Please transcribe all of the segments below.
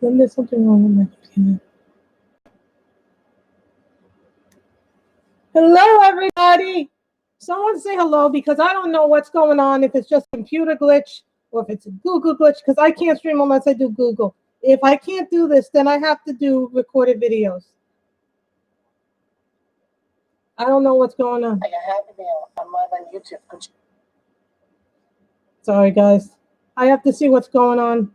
Then there's something wrong with my computer. Hello, everybody. Someone say hello because I don't know what's going on, if it's just a computer glitch or if it's a Google glitch, because I can't stream unless I do Google. If I can't do this, then I have to do recorded videos. I don't know what's going on. I'm live on YouTube. Sorry, guys. I have to see what's going on.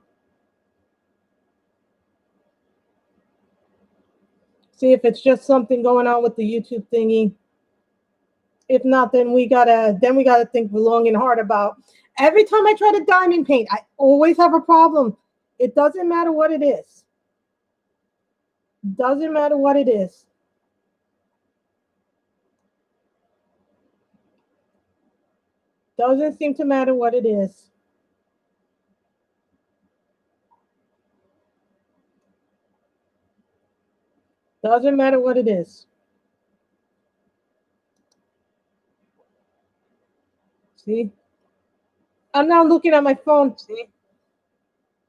See if it's just something going on with the YouTube thingy. If not, then we gotta think long and hard about. Every time I try to diamond paint, I always have a problem. It doesn't matter what it is. Doesn't matter what it is. Doesn't seem to matter what it is. Doesn't matter what it is. See? I'm now looking at my phone. See?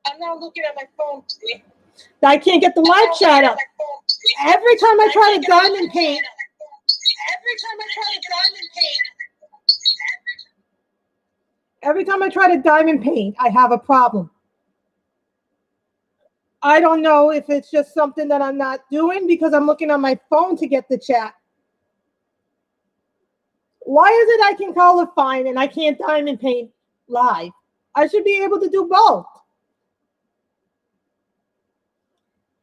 I'm now looking at my phone. See? I can't get the live chat up. Every time I try to diamond paint. Every time I try to diamond paint, I have a problem. I don't know if it's just something that I'm not doing because I'm looking on my phone to get the chat. Why is it I can color fine and I can't diamond paint live? I should be able to do both.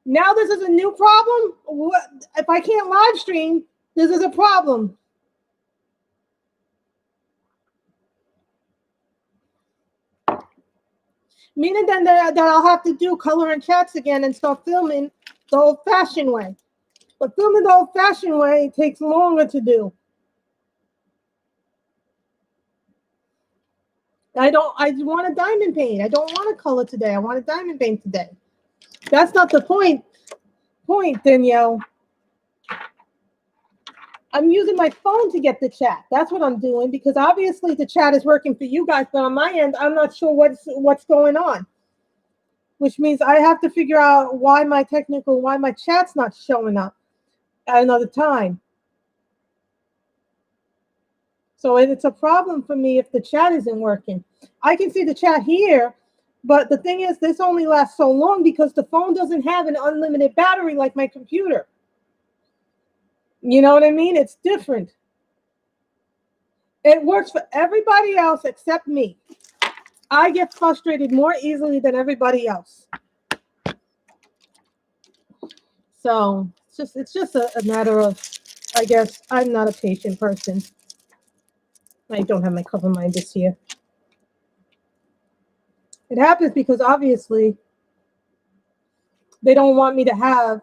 Now this is a new problem. If I can't live stream, this is a problem. Meaning then that I'll have to do color and chats again and start filming the old-fashioned way. But filming the old-fashioned way takes longer to do. I want to diamond paint. I don't want to color today. I want to diamond paint today. That's not the point, Danielle. I'm using my phone to get the chat. That's what I'm doing because obviously the chat is working for you guys, but on my end, I'm not sure what's going on. Which means I have to figure out why my chat's not showing up at another time. So it's a problem for me if the chat isn't working. I can see the chat here, but the thing is, this only lasts so long because the phone doesn't have an unlimited battery like my computer. You know what I mean? It's different. It works for everybody else except me. I get frustrated more easily than everybody else. So it's just a matter of, I guess, I'm not a patient person. I don't have my cover minders here. It happens because obviously they don't want me to have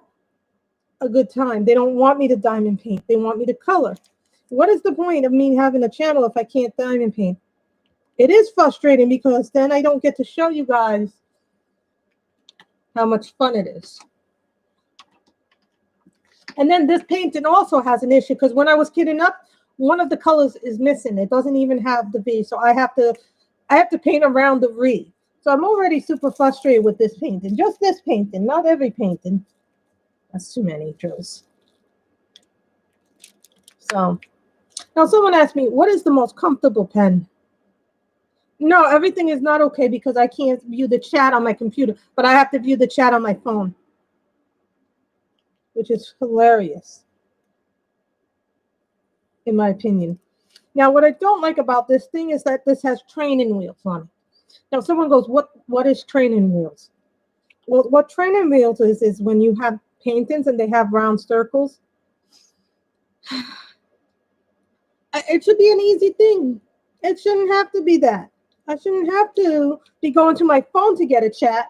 a good time. They don't want me to diamond paint. They want me to color. What is the point of me having a channel if I can't diamond paint? It is frustrating because then I don't get to show you guys how much fun it is. And then this painting also has an issue because when I was kitting up, one of the colors is missing. It doesn't even have the V. So I have to paint around the V. So I'm already super frustrated with this painting. Just this painting, not every painting. That's too many drills. So now someone asked me, what is the most comfortable pen? No, everything is not okay because I can't view the chat on my computer, but I have to view the chat on my phone, which is hilarious, in my opinion. Now, what I don't like about this thing is that this has training wheels on it. Now, someone goes, what is training wheels? Well, what training wheels is when you have paintings and they have round circles. It should be an easy thing. It shouldn't have to be that. I shouldn't have to be going to my phone to get a chat.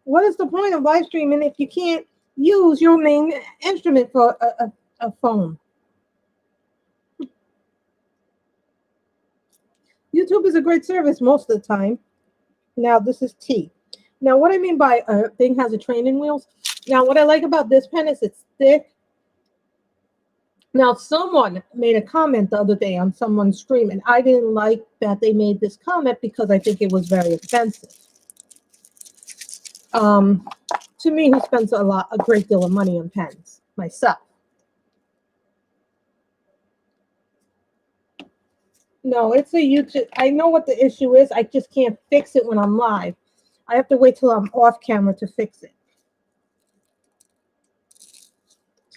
What is the point of live streaming if you can't use your main instrument for a phone? YouTube is a great service most of the time. Now, this is T. Now, what I mean by a thing has a training wheels. Now, what I like about this pen is it's thick. Now, someone made a comment the other day on someone's stream, and I didn't like that they made this comment because I think it was very offensive. To me, who spends a great deal of money on pens, myself. No, it's a YouTube. I know what the issue is. I just can't fix it when I'm live. I have to wait till I'm off camera to fix it.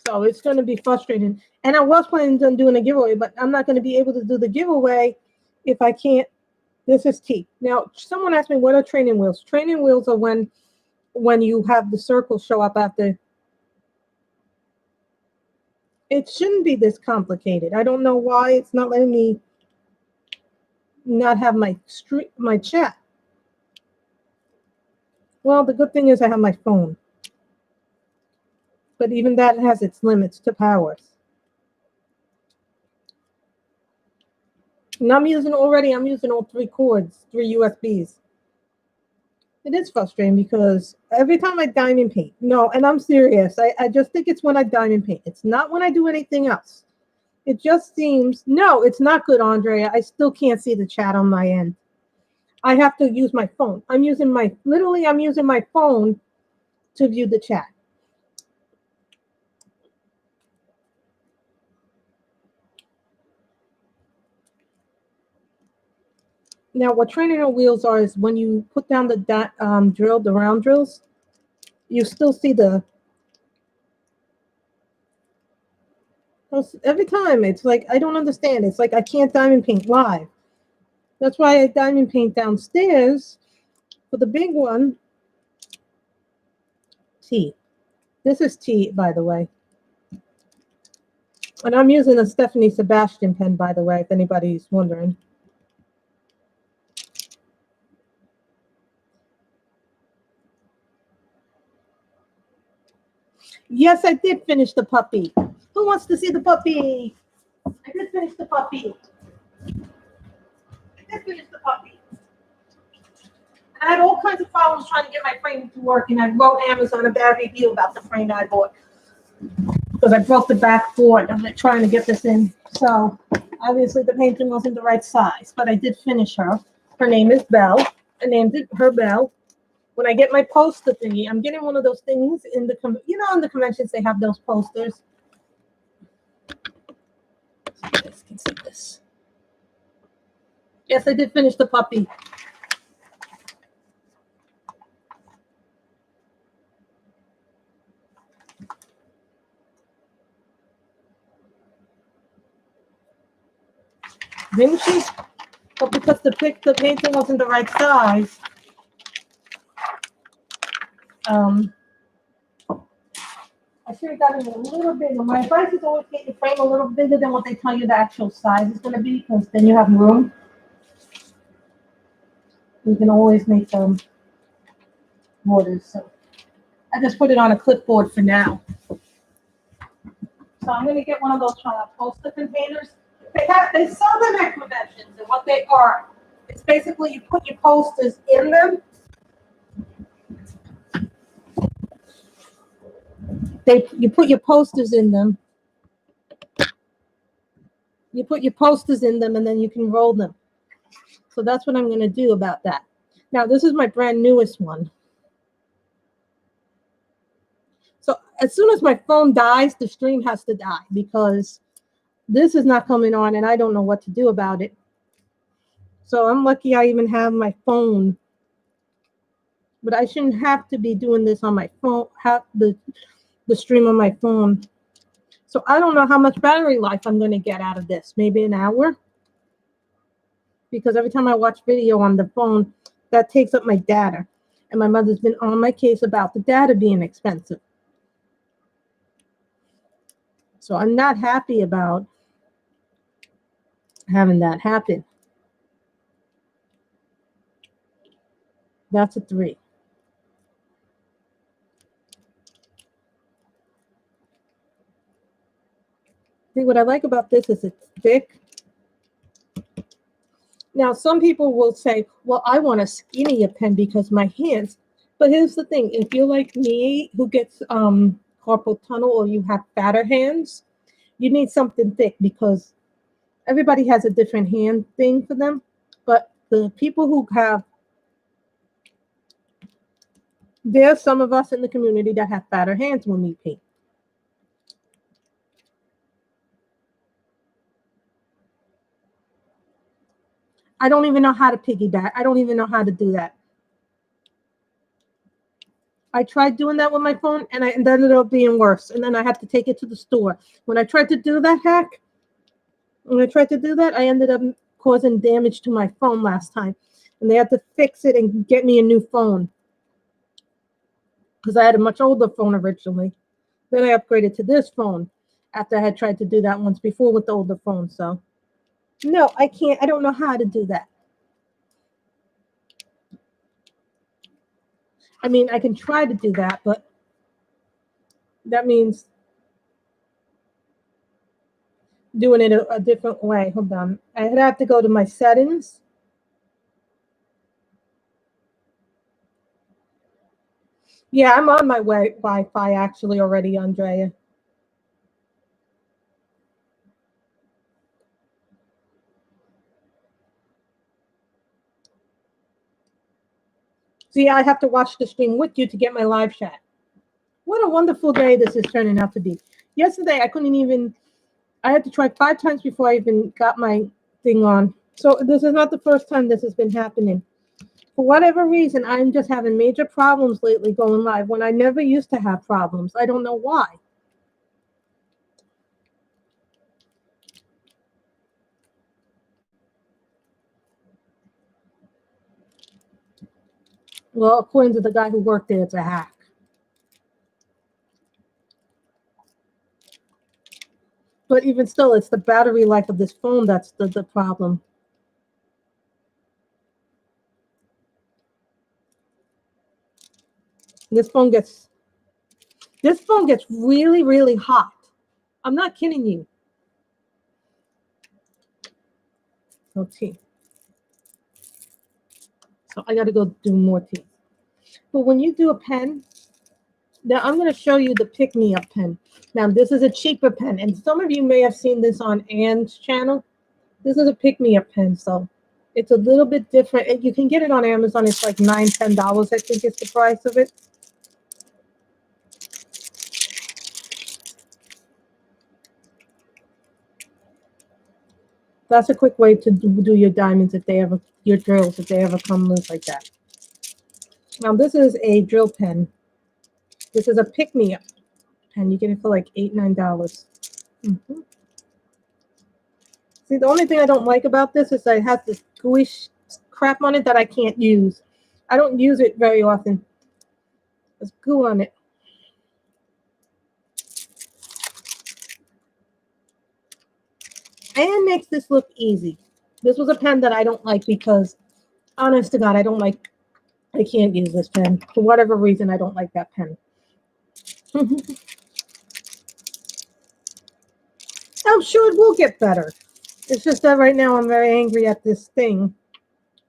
So it's going to be frustrating. And I was planning on doing a giveaway, but I'm not going to be able to do the giveaway if I can't. This is T. Now, someone asked me, what are training wheels? Training wheels are when you have the circles show up after. It shouldn't be this complicated. I don't know why it's not letting me not have my chat. Well, the good thing is I have my phone. But even that has its limits to powers. And I'm using all 3 cords, 3 USBs. It is frustrating because every time I diamond paint, no, and I'm serious, I just think it's when I diamond paint. It's not when I do anything else. It just seems, no, it's not good, Andrea. I still can't see the chat on my end. I have to use my phone. I'm using my phone to view the chat. Now, what training wheels are is when you put down the round drills, you still see the. Every time it's like I don't understand. It's like I can't diamond paint live. That's why I diamond paint downstairs for the big one. T. This is T, by the way. And I'm using a Stephanie Sebastian pen, by the way, if anybody's wondering. Yes, I did finish the puppy. Who wants to see the puppy? I did finish the puppy. I had all kinds of problems trying to get my frame to work, and I wrote Amazon a bad review about the frame I bought because I broke the back board. I'm trying to get this in. So obviously the painting wasn't the right size, but I did finish her. Her name is Belle. I named her Belle. When I get my poster thingy, I'm getting one of those things in the, in the conventions, they have those posters. So you guys can see this. Yes, I did finish the puppy. Didn't she? But because the painting wasn't the right size, I should have gotten it a little bigger. My advice is always get your frame a little bigger than what they tell you the actual size is going to be, because then you have room. You can always make them borders. So I just put it on a clipboard for now. So I'm going to get one of those poster containers. They sell them at conventions, and what they are, it's basically you put your posters in them. You put your posters in them. You put your posters in them, and then you can roll them. So that's what I'm going to do about that. Now, this is my brand newest one. So as soon as my phone dies, the stream has to die because this is not coming on, and I don't know what to do about it. So I'm lucky I even have my phone. But I shouldn't have to be doing this on my phone, have the stream on my phone. So I don't know how much battery life I'm going to get out of this. Maybe an hour. Because every time I watch video on the phone, that takes up my data. And my mother's been on my case about the data being expensive. So I'm not happy about having that happen. That's a 3. See, what I like about this is it's thick. Now, some people will say, well, I want a skinnier pen because my hands. But here's the thing. If you're like me, who gets carpal tunnel, or you have fatter hands, you need something thick because everybody has a different hand thing for them. But the people who have There's some of us in the community that have fatter hands when we paint. I don't even know how to piggyback. I don't even know how to do that. I tried doing that with my phone, and it ended up being worse. And then I had to take it to the store. When I tried to do that hack, I ended up causing damage to my phone last time. And they had to fix it and get me a new phone. Because I had a much older phone originally. Then I upgraded to this phone after I had tried to do that once before with the older phone. So, no, I can't. I don't know how to do that. I mean, I can try to do that, but that means doing it a different way. Hold on. I'd have to go to my settings. Yeah, I'm on my Wi-Fi actually already, Andrea. See, I have to watch the stream with you to get my live chat. What a wonderful day this is turning out to be. Yesterday, I had to try 5 times before I even got my thing on. So this is not the first time this has been happening. For whatever reason, I'm just having major problems lately going live when I never used to have problems. I don't know why. Well, according to the guy who worked there, it's a hack. But even still, it's the battery life of this phone that's the problem. This phone gets really, really hot. I'm not kidding you. No tea. So I got to go do more tea. But when you do a pen, now I'm going to show you the Pick Me Up pen. Now this is a cheaper pen, and some of you may have seen this on Anne's channel. This is a Pick Me Up pen, so it's a little bit different. You can get it on Amazon. It's like $9, $10, I think is the price of it. That's a quick way to do your diamonds if they ever, your drills, if they ever come loose like that. Now this is a drill pen. This is a Pick Me Up pen. You get it for like $8, $9. Mm-hmm. See, the only thing I don't like about this is that it has this gooey crap on it that I can't use. I don't use it very often. There's goo on it. And makes this look easy. This was a pen that I don't like because, honest to God, I can't use this pen. For whatever reason, I don't like that pen. I'm sure it will get better. It's just that right now I'm very angry at this thing,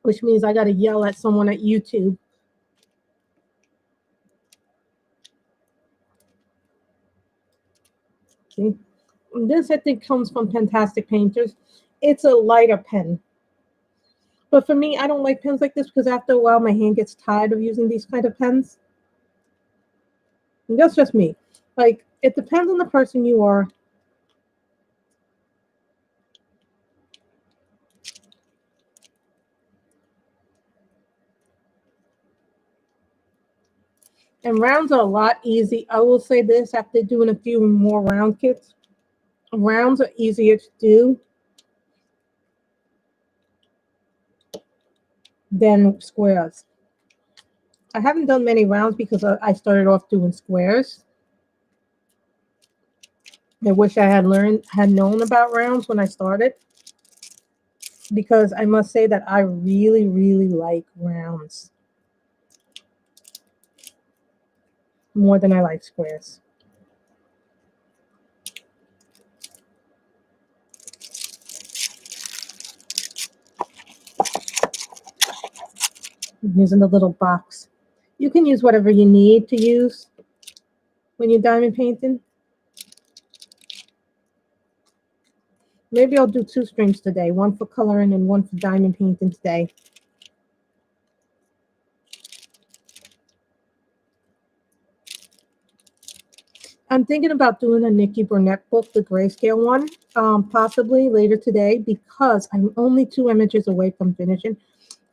which means I got to yell at someone at YouTube. See? This, I think, comes from Fantastic Painters. It's a lighter pen. But for me, I don't like pens like this because after a while, my hand gets tired of using these kind of pens. And that's just me. Like, it depends on the person you are. And rounds are a lot easy. I will say this, after doing a few more round kits, rounds are easier to do than squares. I haven't done many rounds because I started off doing squares. I wish I had known about rounds when I started, because I must say that I really, really like rounds more than I like squares. I'm using the little box. You can use whatever you need to use when you're diamond painting. Maybe I'll do 2 streams today, one for coloring and one for diamond painting today. I'm thinking about doing a Nikki Burnett book, the grayscale one, possibly later today, because I'm only 2 images away from finishing.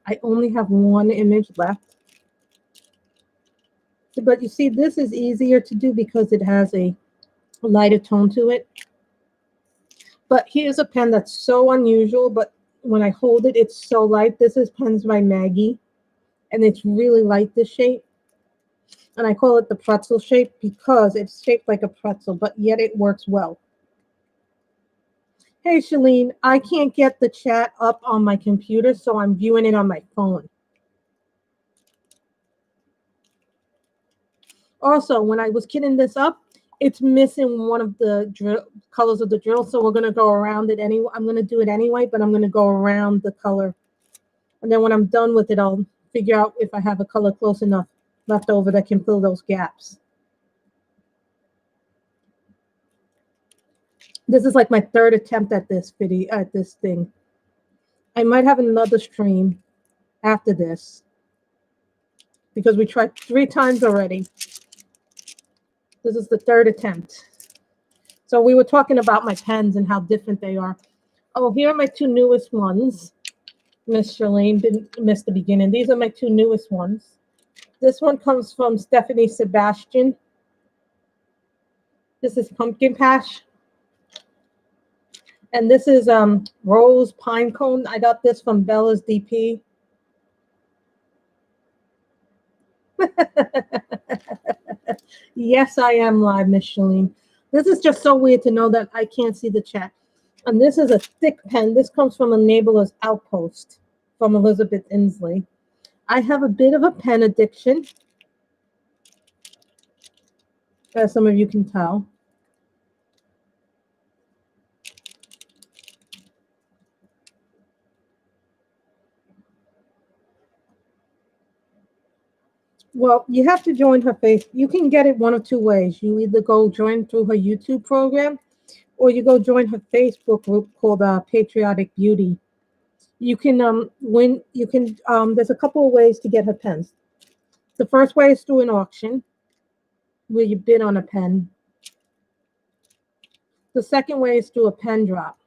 I only have 1 image left. But you see, this is easier to do because it has a lighter tone to it. But here's a pen that's so unusual, but when I hold it, it's so light. This is Pens by Maggie, and it's really light, this shape. And I call it the pretzel shape because it's shaped like a pretzel, but yet it works well. Hey, Shalene, I can't get the chat up on my computer, so I'm viewing it on my phone. Also, when I was kitting this up, it's missing one of the colors of the drill, so we're going to go around it anyway. I'm going to do it anyway, but I'm going to go around the color. And then when I'm done with it, I'll figure out if I have a color close enough left over that can fill those gaps. This is like my 3rd attempt at this video, at this thing. I might have another stream after this because we tried 3 times already. This is the 3rd attempt. So we were talking about my pens and how different they are. Oh, here are my 2 newest ones. Miss Charlene didn't miss the beginning. These are my 2 newest ones. This one comes from Stephanie Sebastian. This is Pumpkin Patch. And this is Rose Pine Cone. I got this from Bella's DP. Yes, I am live, Miss Shalene. This is just so weird to know that I can't see the chat. And this is a thick pen. This comes from Enabler's Outpost from Elizabeth Inslee. I have a bit of a pen addiction, as some of you can tell. Well, you have to join her face. You can get it one of 2 ways. You either go join through her YouTube program, or you go join her Facebook group called Patriotic Beauty. You can there's a couple of ways to get her pens. The first way is through an auction where you bid on a pen. The second way is through a pen drop.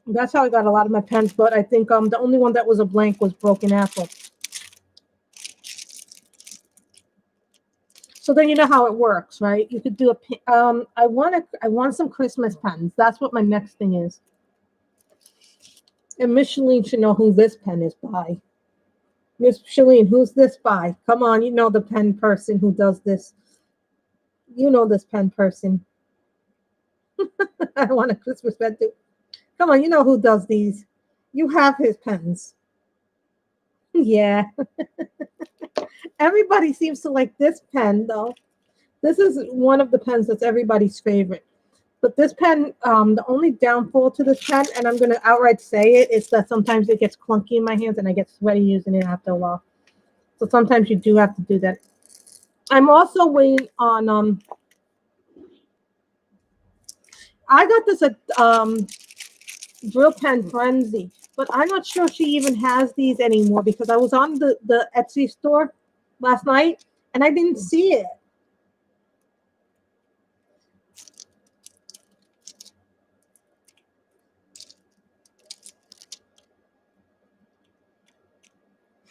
That's how I got a lot of my pens, but I think the only one that was a blank was Broken Apple. So then you know how it works, right? You could do a I want some Christmas pens. That's what my next thing is. And Miss Shalene should know who this pen is by. Miss Shalene, who's this by? Come on, you know the pen person who does this. You know this pen person. I want a Christmas pen too. Come on, you know who does these. You have his pens. Yeah. Everybody seems to like this pen, though. This is one of the pens that's everybody's favorite. But this pen, the only downfall to this pen, and I'm going to outright say it, is that sometimes it gets clunky in my hands and I get sweaty using it after a while. So sometimes you do have to do that. I'm also waiting on, I got this at Drill Pen Frenzy, but I'm not sure she even has these anymore because I was on the Etsy store last night and I didn't see it.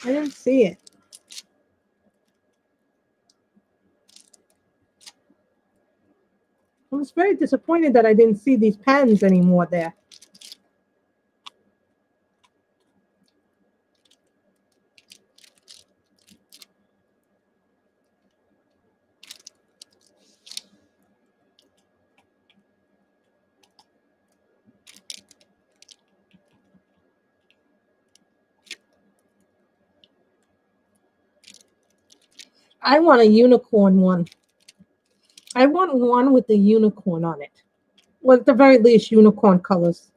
I didn't see it. I was very disappointed that I didn't see these pens anymore there. I want a unicorn one. I want one with the unicorn on it. Well, at the very least, unicorn colors.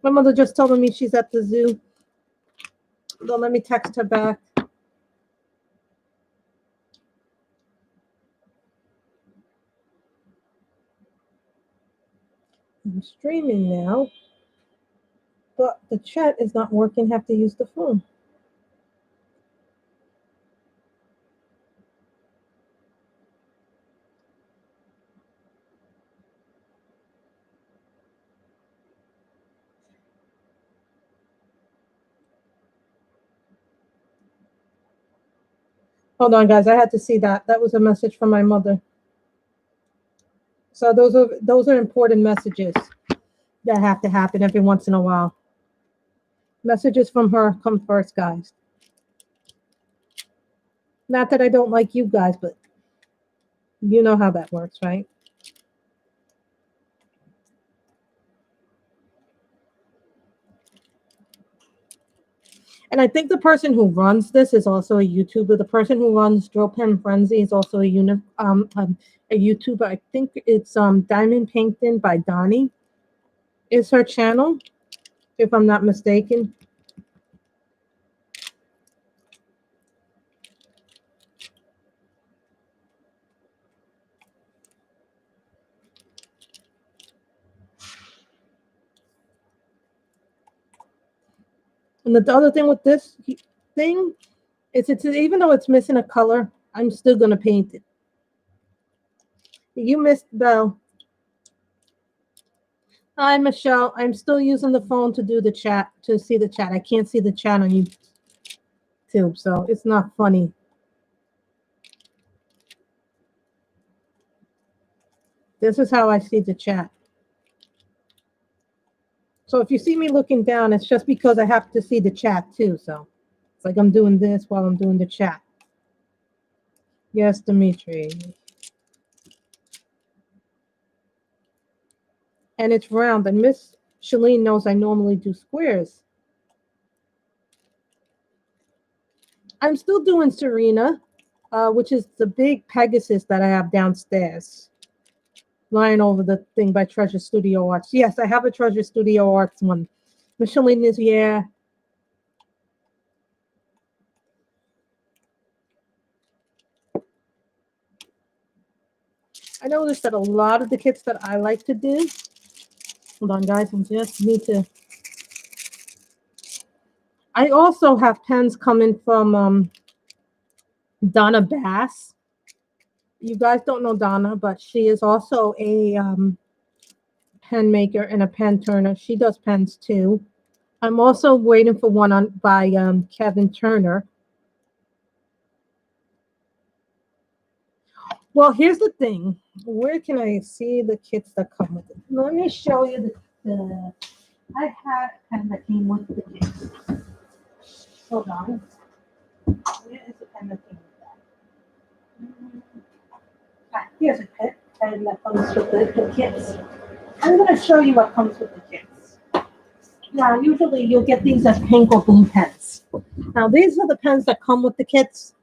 My mother just told me she's at the zoo. Don't let me text her back. I'm streaming now, but the chat is not working. Have to use the phone. Hold on, guys. I had to see that. That was a message from my mother. So those are important messages that have to happen every once in a while. Messages from her come first, guys. Not that I don't like you guys, but you know how that works, right? And I think the person who runs this is also a YouTuber. The person who runs Drill Pen Frenzy is also a YouTuber. I think it's Diamond Painting by Donnie is her channel, if I'm not mistaken. And the other thing with this thing is it's even though it's missing a color, I'm still gonna paint it. You missed Belle. Hi, Michelle. I'm still using the phone to do the chat, to see the chat. I can't see the chat on YouTube, so it's not funny. This is how I see the chat. So if you see me looking down, it's just because I have to see the chat too. So it's like I'm doing this while I'm doing the chat. Yes, Dimitri. And it's round. And Miss Shalene knows I normally do squares. I'm still doing Serena, which is the big Pegasus that I have downstairs, lying over the thing by Treasure Studio Arts. Yes, I have a Treasure Studio Arts one. Micheline is, yeah. I noticed that a lot of the kits that I like to do, hold on, guys, I just need to. I also have pens coming from Donna Bass. You guys don't know Donna, but she is also a pen maker and a pen turner. She does pens too. I'm also waiting for one by Kevin Turner. Well, here's the thing. Where can I see the kits that come with it? Let me show you the I had a pen that came with the kits. Hold on. Where is the pen that came with that? Here's a pen that comes with the kits. I'm going to show you what comes with the kits. Now, usually you'll get these as pink or blue pens. Now, these are the pens that come with the kits.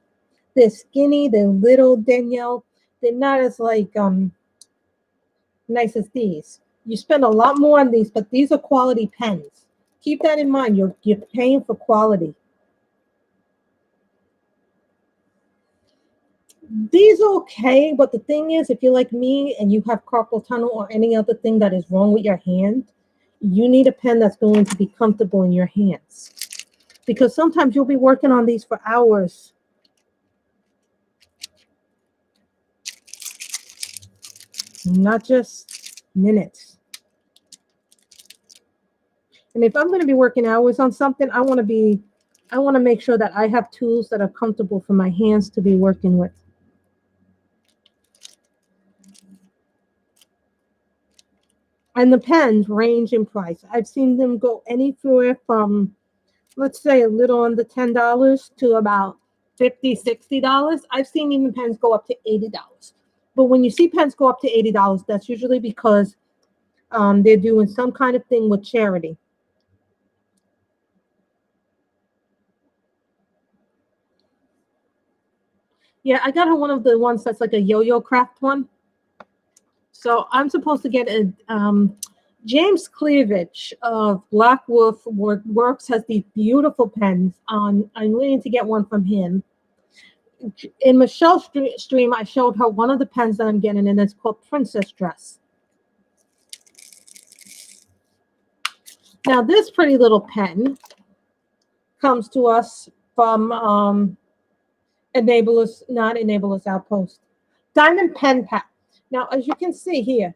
They're skinny, they're little, Danielle. They're not as nice as these. You spend a lot more on these, but these are quality pens. Keep that in mind. You're paying for quality. These are okay, but the thing is, if you're like me and you have carpal tunnel or any other thing that is wrong with your hand, you need a pen that's going to be comfortable in your hands. Because sometimes you'll be working on these for hours. Not just minutes. And if I'm going to be working hours on something, I want to make sure that I have tools that are comfortable for my hands to be working with. And the pens range in price. I've seen them go anywhere from, let's say, a little under $10 to about $50, $60. I've seen even pens go up to $80. But when you see pens go up to $80, that's usually because they're doing some kind of thing with charity. Yeah, I got her one of the ones that's like a yo-yo craft one. So I'm supposed to get a James Cleavage of Black Wolf Works has these beautiful pens. I'm waiting to get one from him. In Michelle's stream, I showed her one of the pens that I'm getting, and it's called Princess Dress. Now, this pretty little pen comes to us from not Enable Us Outpost, Diamond Pen Pack. Now, as you can see here,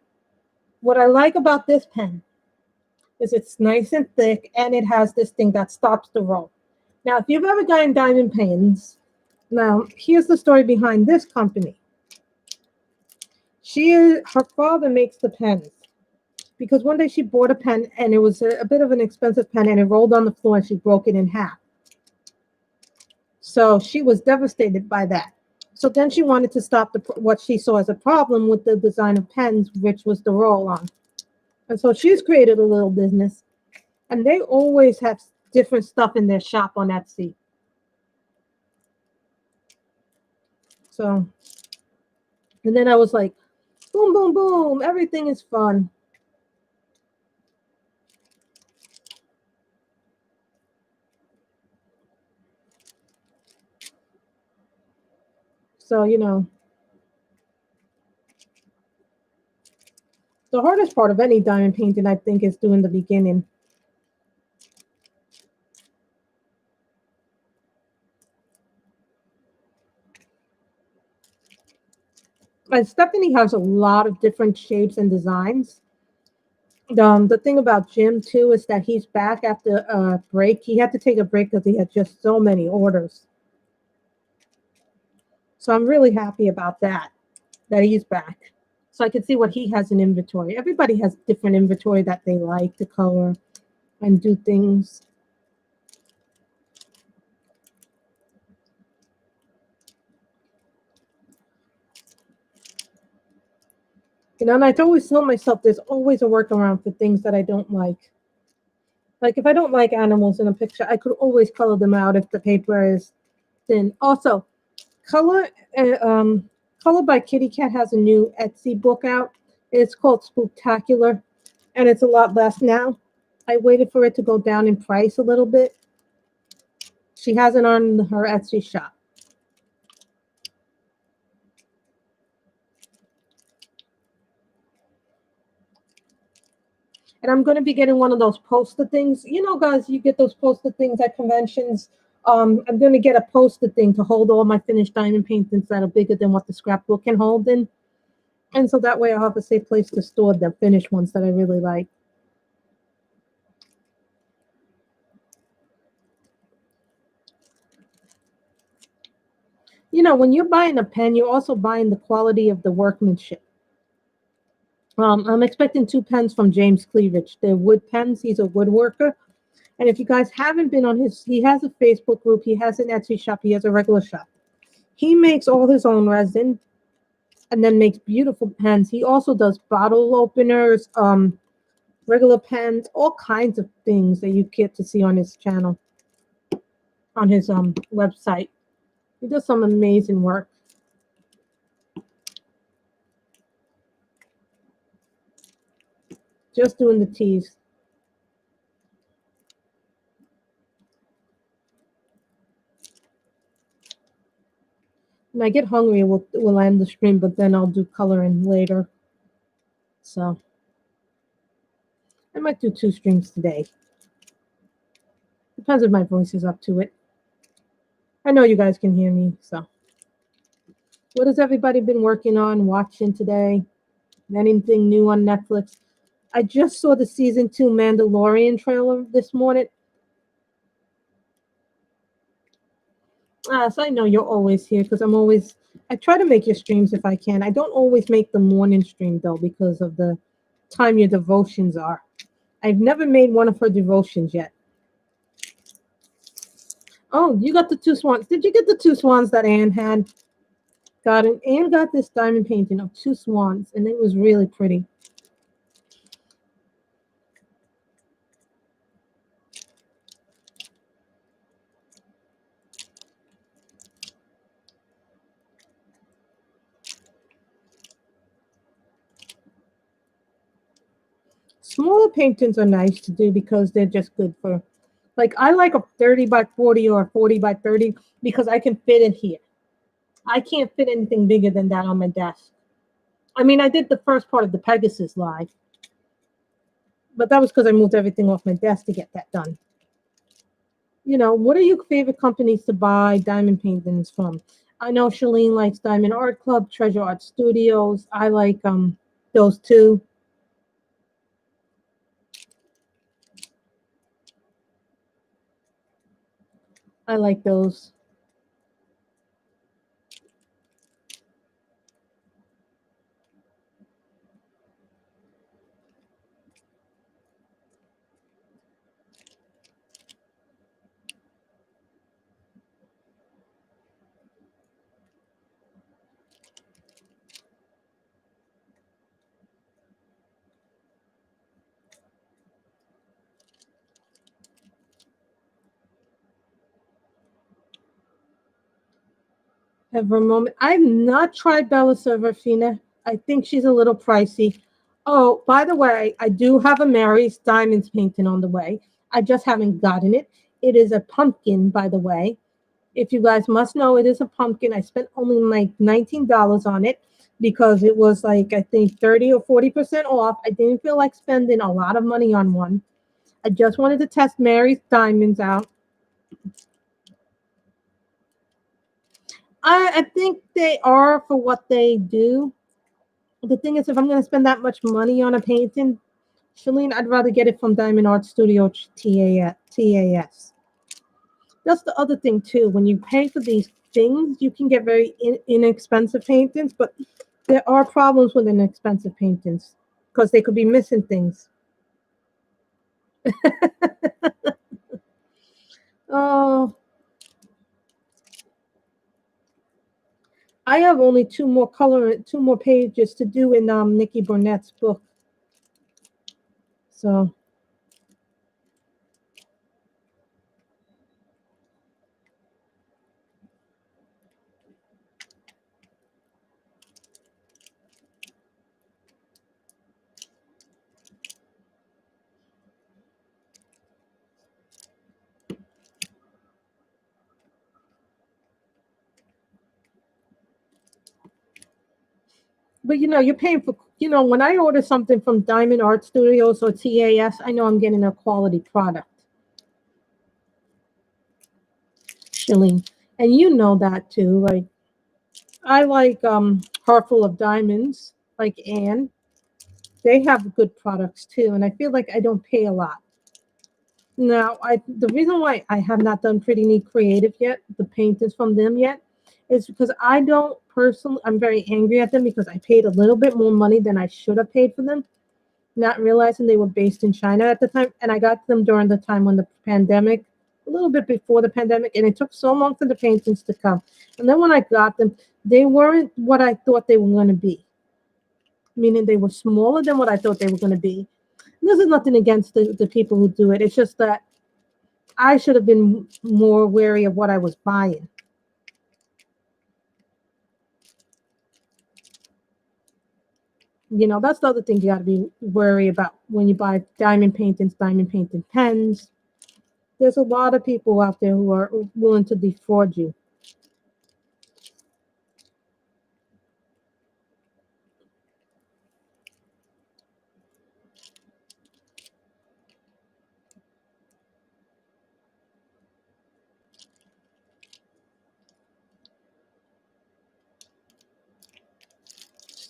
what I like about this pen is it's nice and thick, and it has this thing that stops the roll. Now, if you've ever gotten diamond pens, now here's the story behind this company. Her father makes the pens, because one day she bought a pen and it was a bit of an expensive pen, and it rolled on the floor and she broke it in half. So she was devastated by that. So then she wanted to stop what she saw as a problem with the design of pens, which was the roll-on. And so she's created a little business, and they always have different stuff in their shop on Etsy. So, and then I was like, boom, boom, boom, everything is fun. So, you know, the hardest part of any diamond painting, I think, is doing the beginning. And Stephanie has a lot of different shapes and designs. The thing about Jim, too, is that he's back after a break. He had to take a break because he had just so many orders. So I'm really happy about that he's back. So I can see what he has in inventory. Everybody has different inventory that they like to color and do things. You know, and I always tell myself there's always a workaround for things that I don't like. Like if I don't like animals in a picture, I could always color them out if the paper is thin. Also, Color Color by Kitty Cat has a new Etsy book out. It's called Spooktacular, and it's a lot less now. I waited for it to go down in price a little bit. She has it on her Etsy shop. And I'm going to be getting one of those poster things. You know, guys, you get those poster things at conventions. I'm going to get a poster thing to hold all my finished diamond paintings that are bigger than what the scrapbook can hold in. And so that way I'll have a safe place to store the finished ones that I really like. You know, when you're buying a pen, you're also buying the quality of the workmanship. I'm expecting 2 pens from James Cleavage. They're wood pens. He's a woodworker. And if you guys haven't been on he has a Facebook group. He has an Etsy shop. He has a regular shop. He makes all his own resin and then makes beautiful pens. He also does bottle openers, regular pens, all kinds of things that you get to see on his channel, on his website. He does some amazing work. Just doing the teas. When I get hungry, we'll end the stream, but then I'll do coloring later. So I might do 2 streams today. Depends if my voice is up to it. I know you guys can hear me, so. What has everybody been working on, watching today? Anything new on Netflix? I just saw the season 2 Mandalorian trailer this morning. So I know you're always here because I try to make your streams if I can. I don't always make the morning stream though because of the time your devotions are. I've never made one of her devotions yet. Oh, you got the 2 swans. Did you get the 2 swans that Anne had? Got it. Anne got this diamond painting of 2 swans, and it was really pretty. Smaller paintings are nice to do because they're just good for, like, I like a 30 by 40 or a 40 by 30 because I can fit in here. I can't fit anything bigger than that on my desk. I mean, I did the first part of the Pegasus live, But that was because I moved everything off my desk to get that done. What are your favorite companies to buy diamond paintings from? I know Shalene likes Diamond Art Club, Treasure Art Studios. I like those two. I like those. Ever moment. I've not tried Bella Serafina. I think she's a little pricey. Oh, by the way, I do have a Mary's Diamonds painting on the way. I just haven't gotten it. It is a pumpkin, by the way. If you guys must know, it is a pumpkin. I spent only like $19 on it because it was like, I think 30 or 40% off. I didn't feel like spending a lot of money on one. I just wanted to test Mary's Diamonds out. I think they are for what they do. The thing is, if I'm going to spend that much money on a painting, Shalene, I'd rather get it from Diamond Art Studio TAS. That's the other thing too. When you pay for these things, you can get very inexpensive paintings, but there are problems with inexpensive paintings because they could be missing things. Oh, I have only two more pages to do in Nikki Burnett's book. So but you're paying for, when I order something from Diamond Art Studios or TAS, I know I'm getting a quality product. Shilling. And you know that too. Like I like Heart Full of Diamonds, like Anne. They have good products too, and I feel like I don't pay a lot. Now, the reason why I have not done Pretty Neat Creative yet, the paintings from them yet, is because I don't personally. I'm very angry at them because I paid a little bit more money than I should have paid for them, not realizing they were based in China at the time, and I got them during the time when the pandemic, a little bit before the pandemic, and it took so long for the paintings to come. And then when I got them, they weren't what I thought they were going to be, meaning they were smaller than what I thought they were going to be. And this is nothing against the people who do it. It's just that I should have been more wary of what I was buying. That's the other thing you got to be wary about when you buy diamond paintings, diamond painting pens. There's a lot of people out there who are willing to defraud you.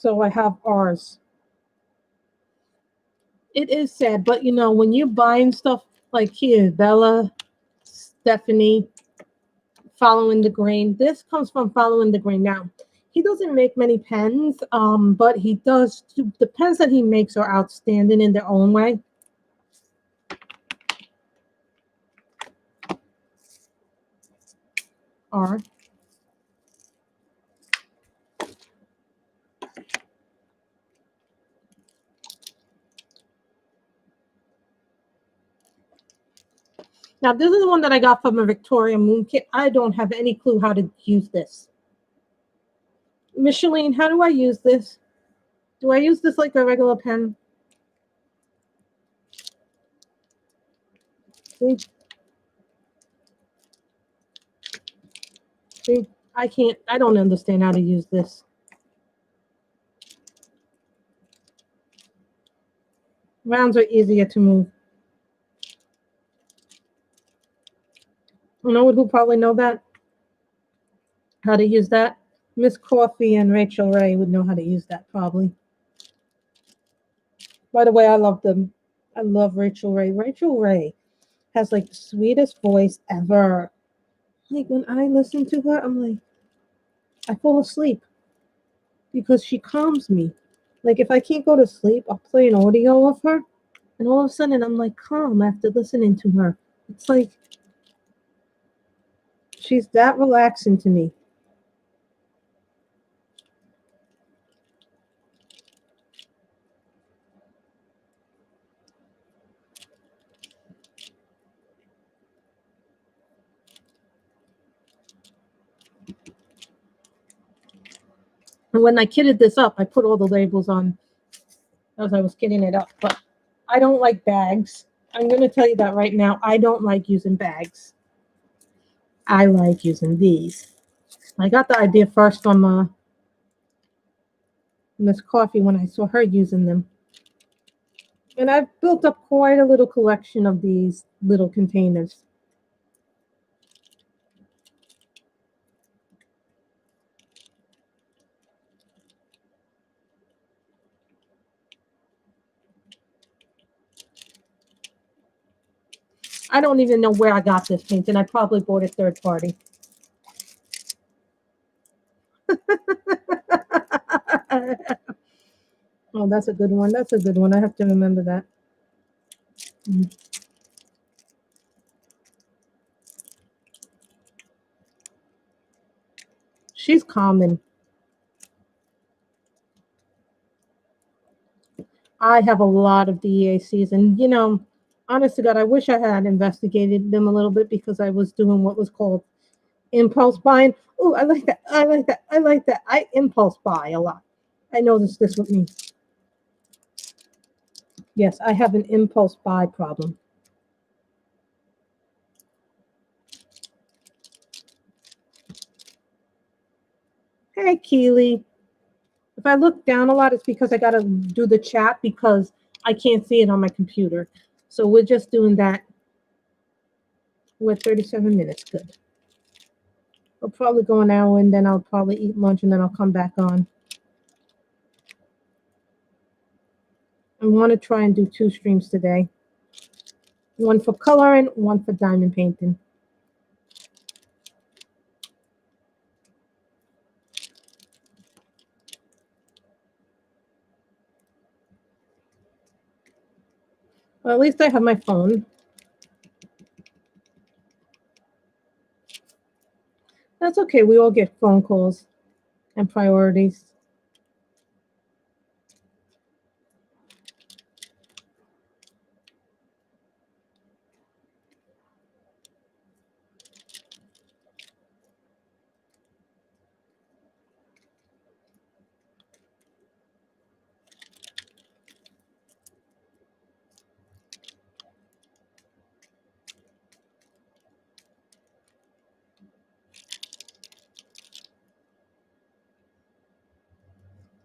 So I have ours. It is sad, but when you're buying stuff like here, Bella, Stephanie, Following the Grain. This comes from Following the Grain. Now, he doesn't make many pens, but he does. The pens that he makes are outstanding in their own way. Are now this is the one that I got from a Victoria Moon kit. I don't have any clue how to use this. Micheline, how do I use this? Do I use this like a regular pen? See? See? I don't understand how to use this. Rounds are easier to move. You know who probably know that? How to use that? Miss Coffee and Rachel Ray would know how to use that probably. By the way, I love them. I love Rachel Ray. Rachel Ray has like the sweetest voice ever. Like when I listen to her, I'm like, I fall asleep because she calms me. Like if I can't go to sleep, I'll play an audio of her, and all of a sudden I'm like calm after listening to her. It's like she's that relaxing to me. And when I kitted this up, I put all the labels on as I was kitting it up. But I don't like bags. I'm going to tell you that right now. I don't like using bags. I like using these. I got the idea first from Miss Coffee when I saw her using them. And I've built up quite a little collection of these little containers. I don't even know where I got this paint, and I probably bought it third party. Oh, that's a good one. That's a good one. I have to remember that. She's common. I have a lot of DEACs, and honest to God, I wish I had investigated them a little bit because I was doing what was called impulse buying. Oh, I like that. I like that. I like that. I impulse buy a lot. I noticed this with me. Yes, I have an impulse buy problem. Hey, Keely. If I look down a lot, it's because I got to do the chat because I can't see it on my computer. So we're just doing that. We're 37 minutes. Good. I'll probably go an hour and then I'll probably eat lunch and then I'll come back on. I want to try and do 2 streams today. One for coloring, one for diamond painting. Well, at least I have my phone. That's okay. We all get phone calls and priorities.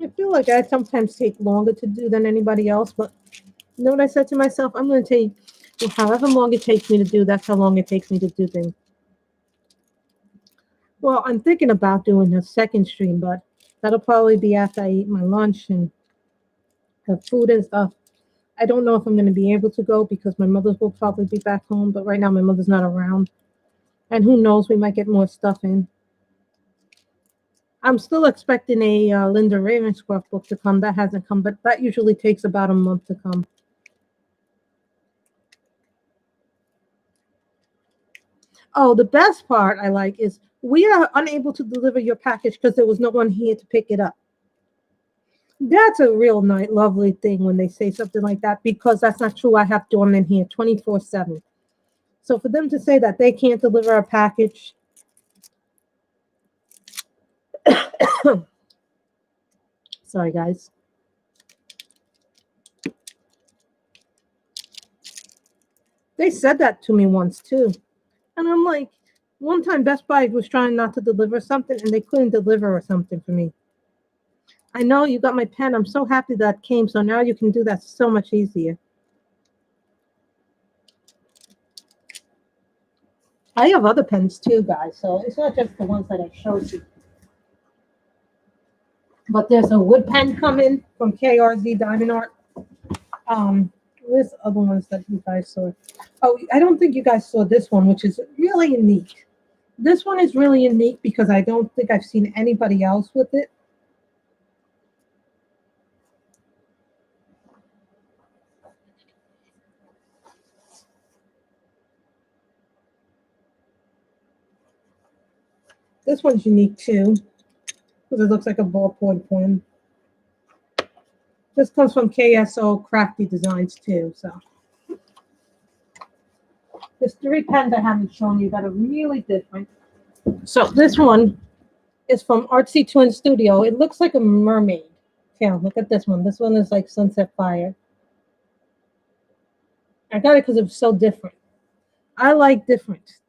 I feel like I sometimes take longer to do than anybody else, but you know what I said to myself? I'm going to take however long it takes me to do, that's how long it takes me to do things. Well, I'm thinking about doing a second stream, but that'll probably be after I eat my lunch and have food and stuff. I don't know if I'm going to be able to go because my mother will probably be back home, but right now my mother's not around. And who knows, we might get more stuff in. I'm still expecting a Linda Ravenscroft book to come. That hasn't come, but that usually takes about a month to come. Oh, the best part I like is we are unable to deliver your package because there was no one here to pick it up. That's a real nice, lovely thing when they say something like that because that's not true. I have doormen here 24/7. So for them to say that they can't deliver a package, sorry guys. They said that to me once too. And I'm like, one time Best Buy was trying not to deliver something and they couldn't deliver or something for me. I know you got my pen. I'm so happy that came. So now you can do that so much easier. I have other pens too, guys, so it's not just the ones that I showed you. But there's a wood pen coming from KRZ Diamond Art. There's other ones that you guys saw. Oh, I don't think you guys saw this one, which is really unique. This one is really unique because I don't think I've seen anybody else with it. This one's unique too because it looks like a ballpoint pen. This comes from KSO Crafty Designs too. So there's 3 pens I haven't shown you that are really different. So this one is from Artsy Twin Studio. It looks like a mermaid. Yeah, look at this one. This one is like Sunset Fire. I got it because it's so different. I like different.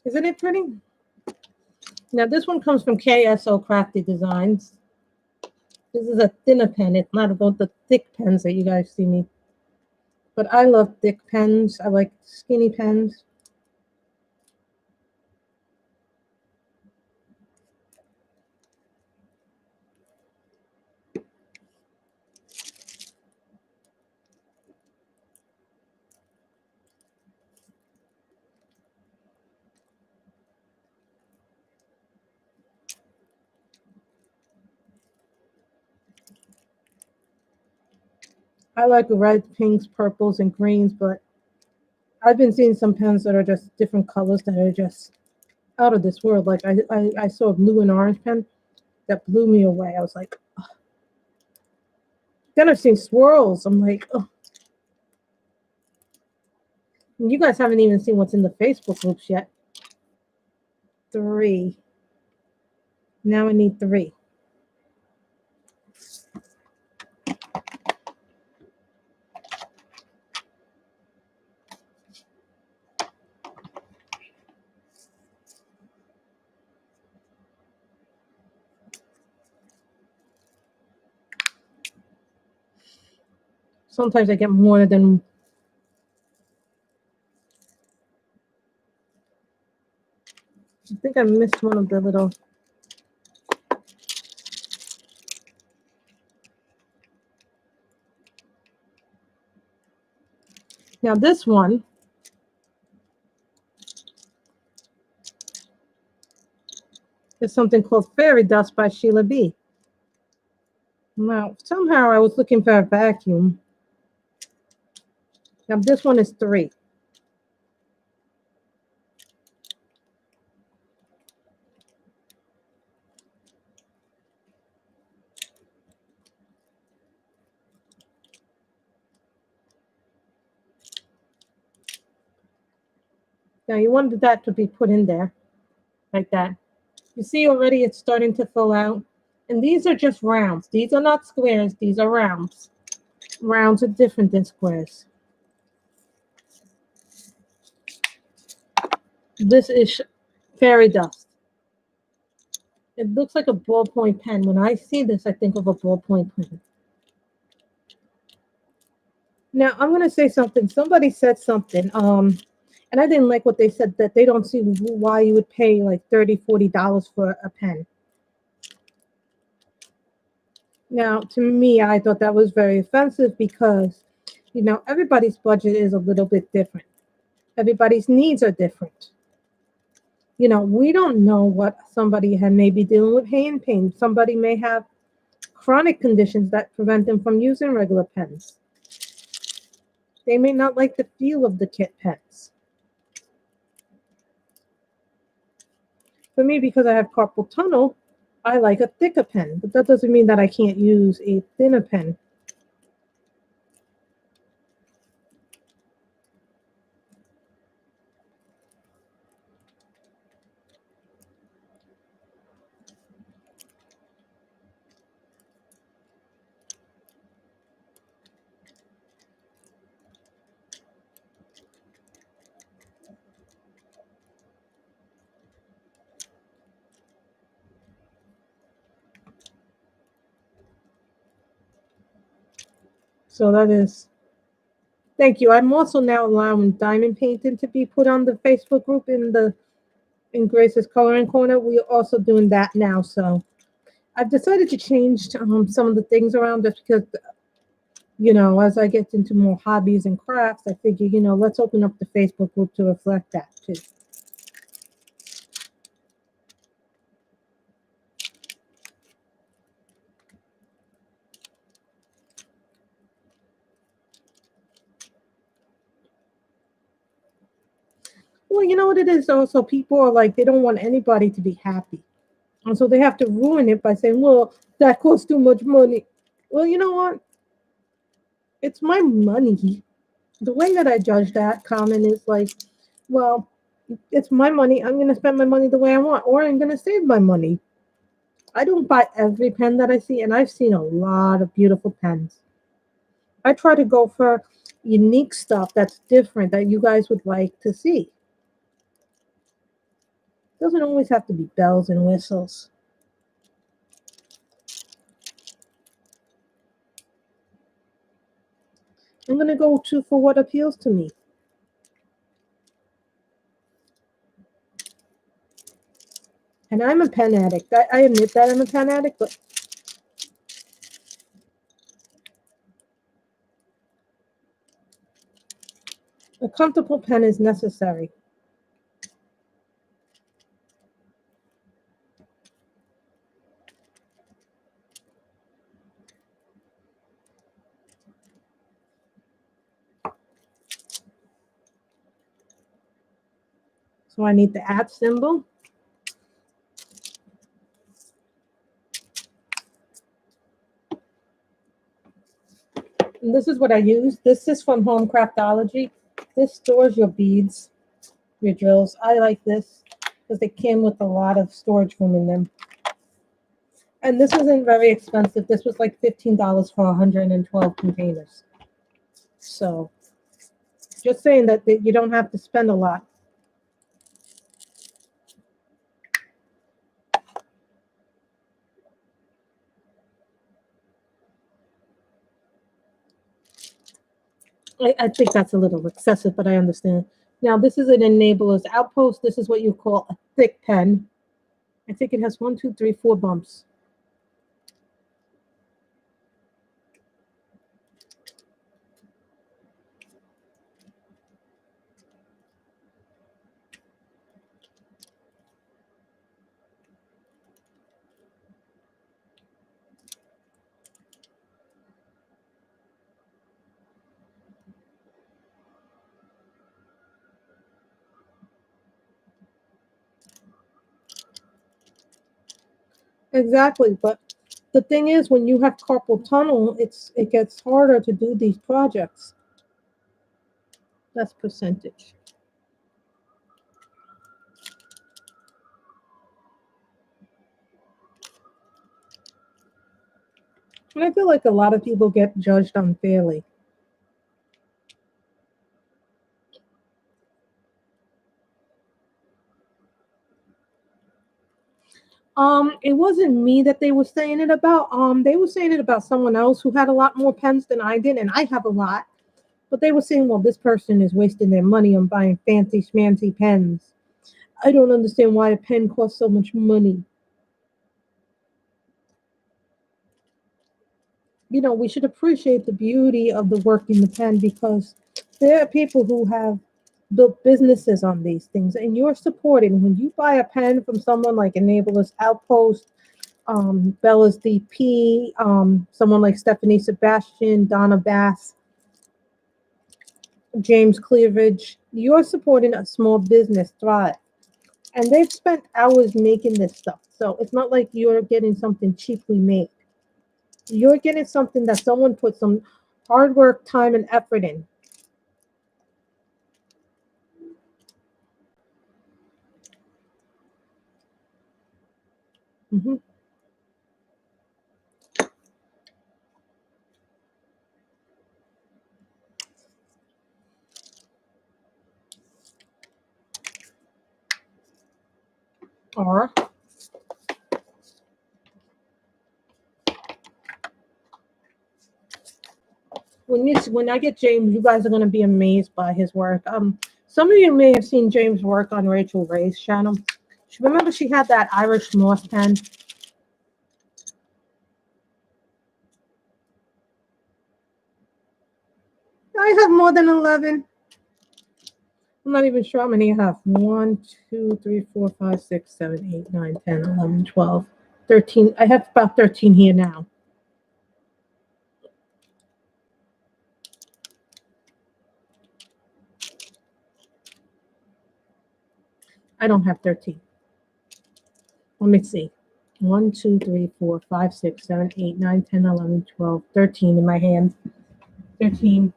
Isn't it pretty? Now this one comes from KSO Crafty Designs. This is a thinner pen. It's not about the thick pens that you guys see me. But I love thick pens. I like skinny pens. I like reds, pinks, purples, and greens, but I've been seeing some pens that are just different colors that are just out of this world. Like I saw a blue and orange pen that blew me away. I was like, ugh. Then I've seen swirls. I'm like, oh. You guys haven't even seen what's in the Facebook groups yet. 3. Now I need 3. Sometimes I get more than. I think I missed one of the little. Now this one is something called Fairy Dust by Sheila B. Now, somehow I was looking for a vacuum. Now this one is 3. Now you wanted that to be put in there like that. You see already it's starting to fill out. And these are just rounds. These are not squares. These are rounds. Rounds are different than squares. This is Fairy Dust. It looks like a ballpoint pen. When I see this, I think of a ballpoint pen. Now, I'm going to say something. Somebody said something, and I didn't like what they said, that they don't see why you would pay like $30, $40 for a pen. Now, to me, I thought that was very offensive because, you know, everybody's budget is a little bit different. Everybody's needs are different. You know, we don't know what somebody may be dealing with hand pain. Somebody may have chronic conditions that prevent them from using regular pens. They may not like the feel of the kit pens. For me, because I have carpal tunnel, I like a thicker pen, but that doesn't mean that I can't use a thinner pen. So that is, thank you. I'm also now allowing diamond painting to be put on the Facebook group in Grace's coloring corner. We are also doing that now. So I've decided to change some of the things around just because, as I get into more hobbies and crafts, I figure, let's open up the Facebook group to reflect that too. Well, you know what it is also? People are like, they don't want anybody to be happy. And so they have to ruin it by saying, well, that costs too much money. Well, you know what? It's my money. The way that I judge that comment is like, well, it's my money. I'm going to spend my money the way I want, or I'm going to save my money. I don't buy every pen that I see, and I've seen a lot of beautiful pens. I try to go for unique stuff that's different that you guys would like to see. Doesn't always have to be bells and whistles. I'm going to go to for what appeals to me. And I'm a pen addict. I admit that I'm a pen addict, but a comfortable pen is necessary. So I need the @ symbol. And this is what I use. This is from Home Craftology. This stores your beads, your drills. I like this because they came with a lot of storage room in them. And this isn't very expensive. This was like $15 for 112 containers. So just saying that you don't have to spend a lot. I think that's a little excessive, but I understand. Now, this is an enabler's outpost. This is what you call a thick pen. I think it has 1, 2, 3, 4 bumps. Exactly, but the thing is, when you have carpal tunnel, it gets harder to do these projects. That's percentage. And I feel like a lot of people get judged unfairly. It wasn't me that they were saying it about. They were saying it about someone else who had a lot more pens than I did, and I have a lot. But they were saying, well, this person is wasting their money on buying fancy schmancy pens. I don't understand why a pen costs so much money. We should appreciate the beauty of the work in the pen because there are people who have built businesses on these things, and you're supporting when you buy a pen from someone like Enabler's Outpost, Bella's DP, someone like Stephanie Sebastian, Donna Bass, James Cleavage. You're supporting a small business thrive, and they've spent hours making this stuff. So it's not like you're getting something cheaply made. You're getting something that someone put some hard work, time, and effort in. Mm-hmm. Or when I get James, you guys are gonna be amazed by his work. Some of you may have seen James work on Rachel Ray's channel. Remember she had that Irish moth pen. I have more than 11. I'm not even sure how many I have. 1, 2, 3, 4, 5, 6, 7, 8, 9, 10, 11, 12, 13. I have about 13 here now. I don't have 13. Let me see. 1, 2, 3, 4, 5, 6, 7, 8, 9, 10, 11, 12, 13 in my hand. 13,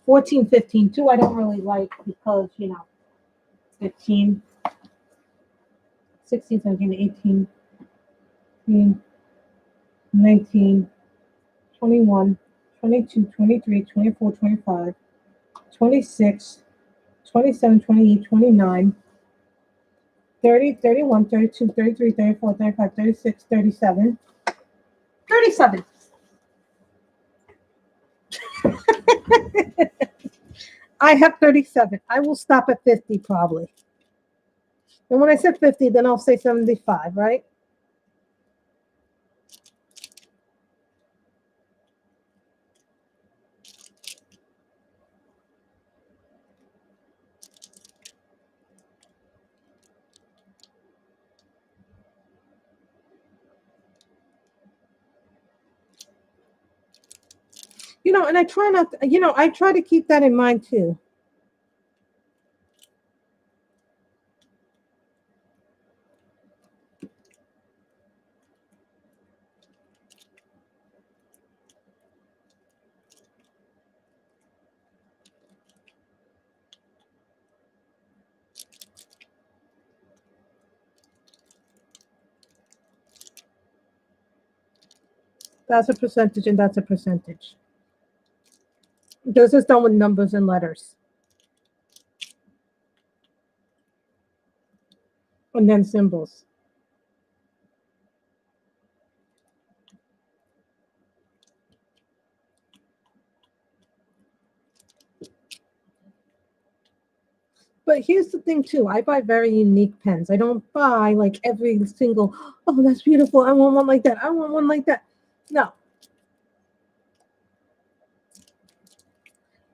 14, 15. 2 I don't really like because, 15, 16, 17, 18, 19, 21, 22, 23, 24, 25, 26, 27, 28, 29, 30, 31, 32, 33, 34, 35, 36, 37, 37. I have 37. I will stop at 50 probably. And when I said 50, then I'll say 75, right? And I try not to, I try to keep that in mind too. That's a percentage and that's a percentage. This is done with numbers and letters. And then symbols. But here's the thing too. I buy very unique pens. I don't buy like every single, oh, that's beautiful. I want one like that. I want one like that. No.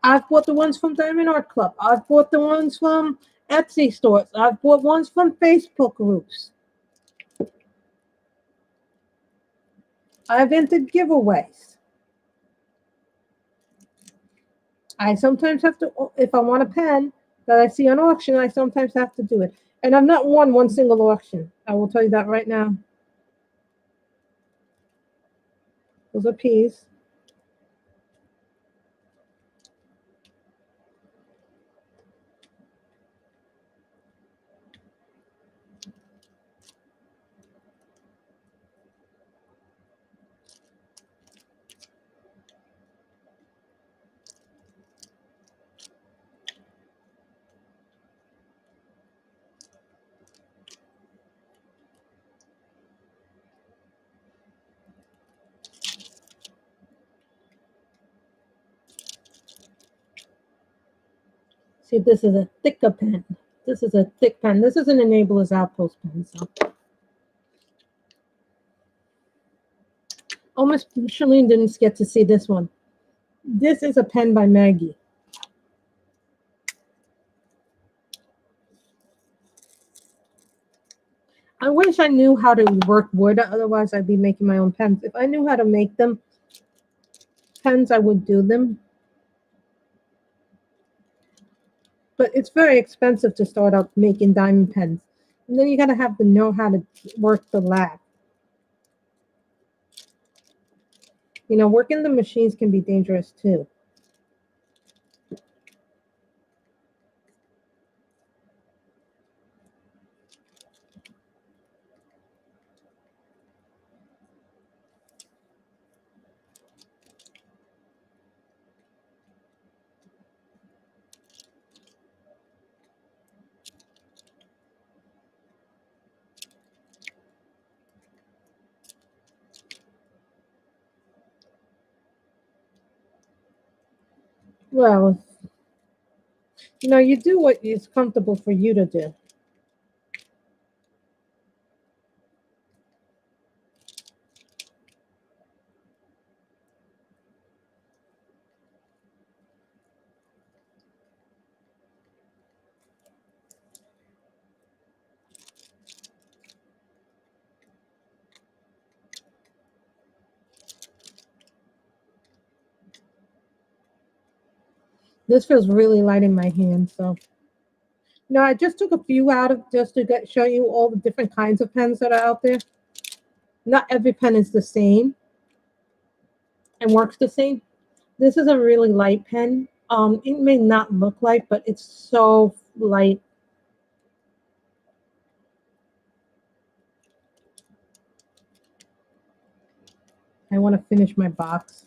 I've bought the ones from Diamond Art Club. I've bought the ones from Etsy stores. I've bought ones from Facebook groups. I've entered giveaways. I sometimes have to, if I want a pen that I see on auction, I sometimes have to do it. And I've not won one single auction. I will tell you that right now. Those are P's. See, this is a thicker pen. This is a thick pen. This is an Enabler's Outpost pen. So, Miss Shalene didn't get to see this one. This is a pen by Maggie. I wish I knew how to work wood. Otherwise, I'd be making my own pens. If I knew how to make them pens, I would do them. But it's very expensive to start out making diamond pens. And then you got to have to know how to work the lab. You know, working the machines can be dangerous too. Well, you know, you do what is comfortable for you to do. This feels really light in my hand, so no, I just took a few out of just to show you all the different kinds of pens that are out there. Not every pen is the same and works the same. This is a really light pen. It may not look light, but it's so light. I want to finish my box.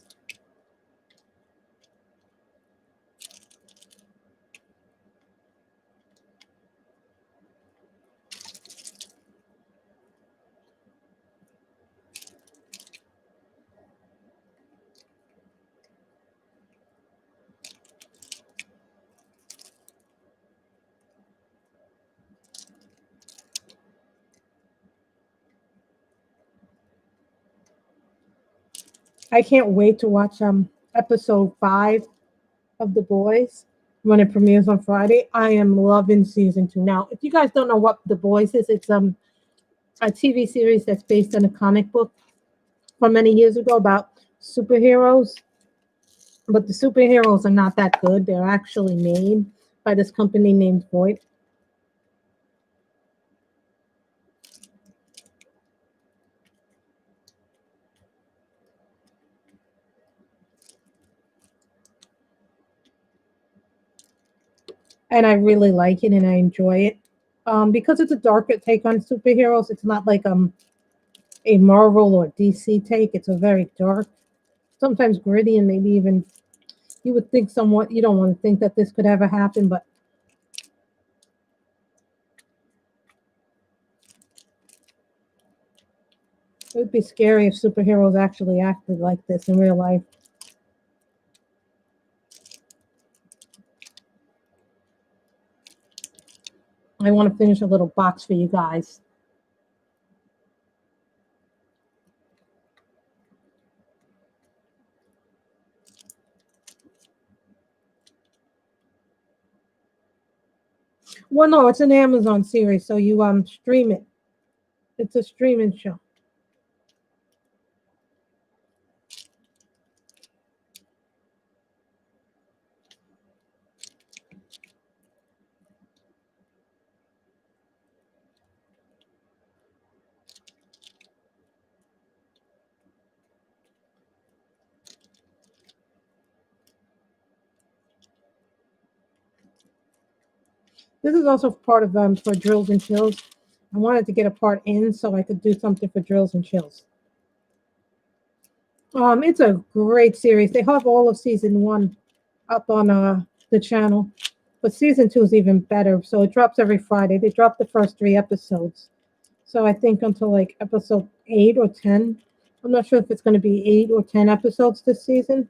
I can't wait to watch episode 5 of The Boys when it premieres on Friday. I am loving season 2. Now, if you guys don't know what The Boys is, it's a TV series that's based on a comic book from many years ago about superheroes. But the superheroes are not that good. They're actually made by this company named Void. And I really like it and I enjoy it. Because it's a darker take on superheroes, it's not like a Marvel or DC take. It's a very dark, sometimes gritty, and maybe even you would think somewhat you don't want to think that this could ever happen, but it would be scary if superheroes actually acted like this in real life. I want to finish a little box for you guys. Well, no, it's an Amazon series, so you stream it. It's a streaming show. This is also part of for drills and chills. I wanted to get a part in so I could do something for drills and chills. It's a great series. They have all of season 1 up on the channel, but season 2 is even better. So it drops every Friday. They drop the first 3 episodes. So I think until like episode 8 or 10. I'm not sure if it's going to be 8 or 10 episodes this season.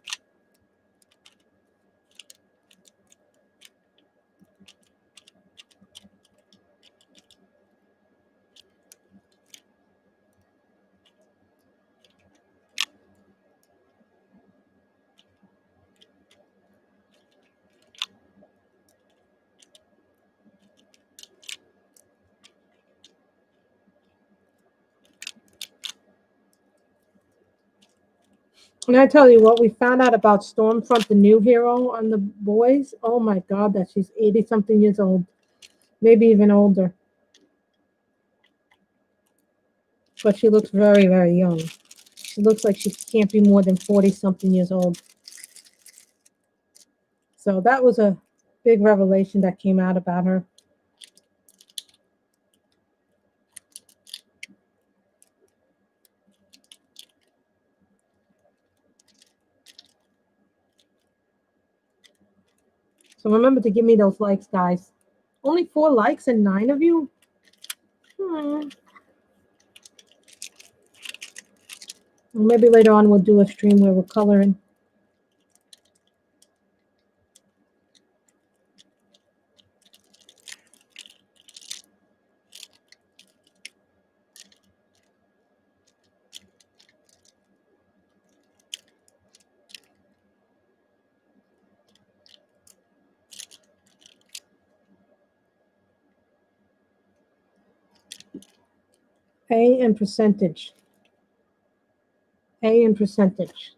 And I tell you what, we found out about Stormfront, the new hero on the boys. Oh my God, that she's 80 something years old, maybe even older. But she looks very, very young. She looks like she can't be more than 40-something years old. So that was a big revelation that came out about her. So remember to give me those likes, guys. Only 4 likes and 9 of you? Well, maybe later on we'll do a stream where we're coloring. A and percentage. A and percentage.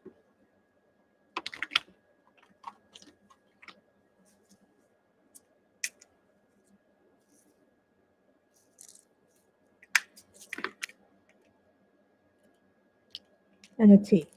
And a T.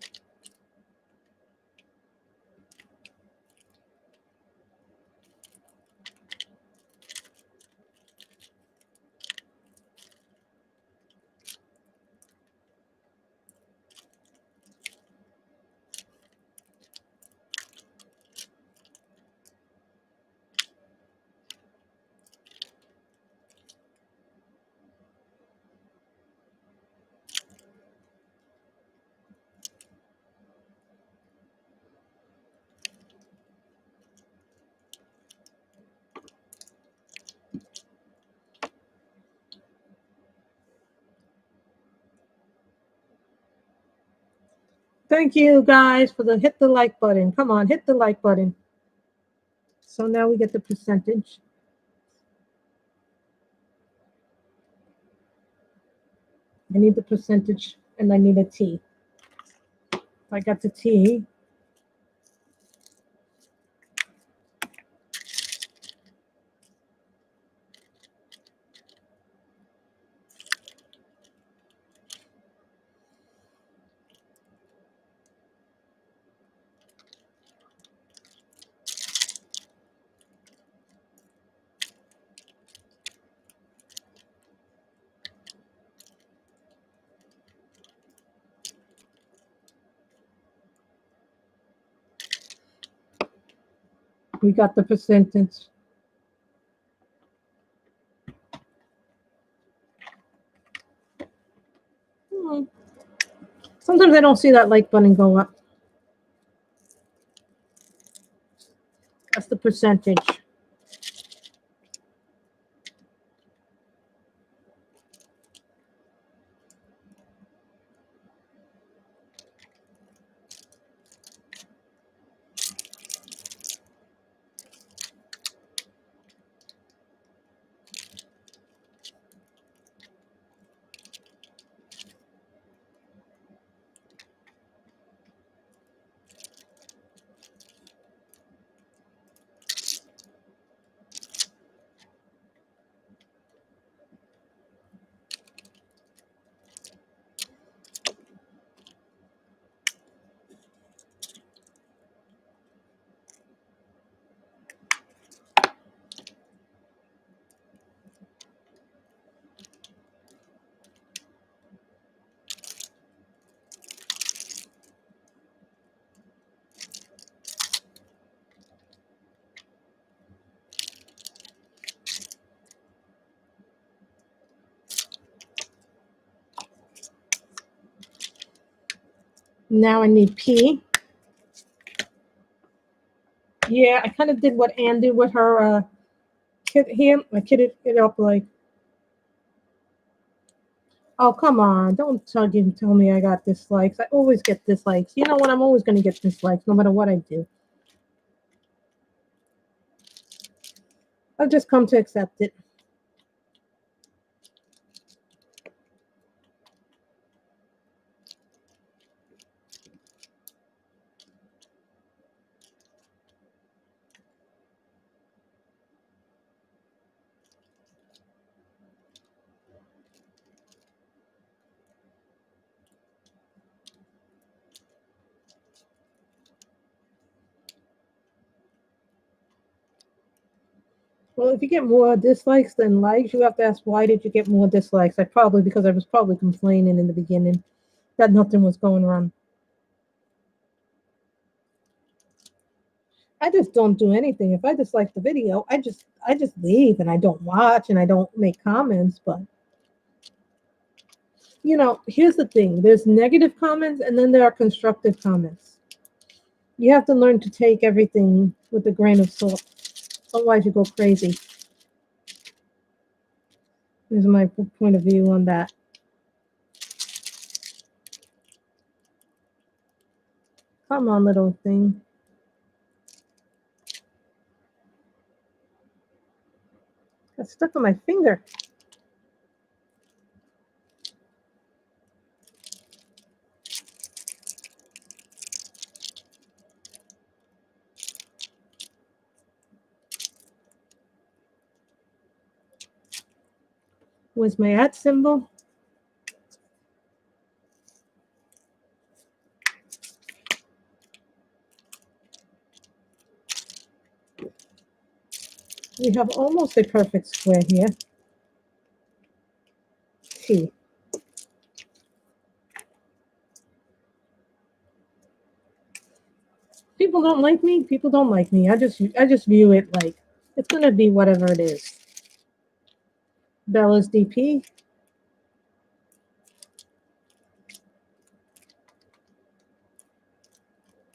Thank you guys for the hit the like button. Come on, hit the like button. So now we get the percentage. I need the percentage and I need a T. I got the T. We got the percentage. Sometimes I don't see that like button go up. That's the percentage. Now I need P. Yeah, I kind of did what Ann did with her kid here. I kitted it up like, oh, come on. Don't tell me I got dislikes. I always get dislikes. You know what? I'm always going to get dislikes no matter what I do. I've just come to accept it. Well, if you get more dislikes than likes, you have to ask why did you get more dislikes? Because I was probably complaining in the beginning that nothing was going wrong. I just don't do anything. If I dislike the video, I just leave and I don't watch and I don't make comments. But here's the thing: there's negative comments and then there are constructive comments. You have to learn to take everything with a grain of salt. Otherwise, you go crazy. Here's my point of view on that. Come on, little thing. Got stuck on my finger. Where's my @ symbol? We have almost a perfect square here. T. People don't like me. People don't like me. I just view it like it's gonna be whatever it is. Bella's DP.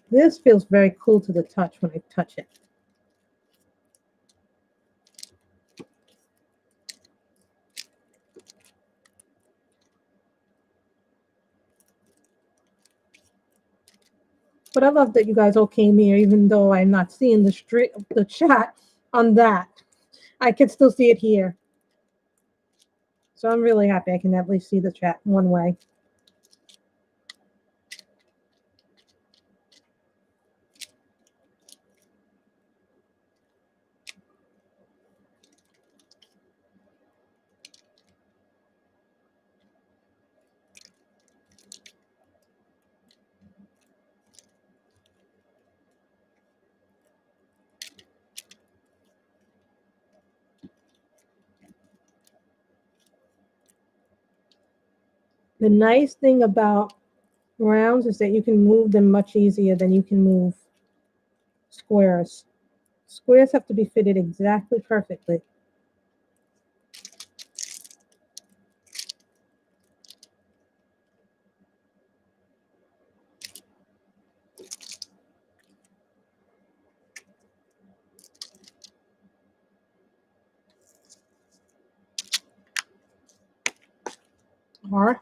This feels very cool to the touch when I touch it. But I love that you guys all came here, even though I'm not seeing the chat on that. I can still see it here. So I'm really happy I can at least see the chat one way. The nice thing about rounds is that you can move them much easier than you can move squares. Squares have to be fitted exactly perfectly. R.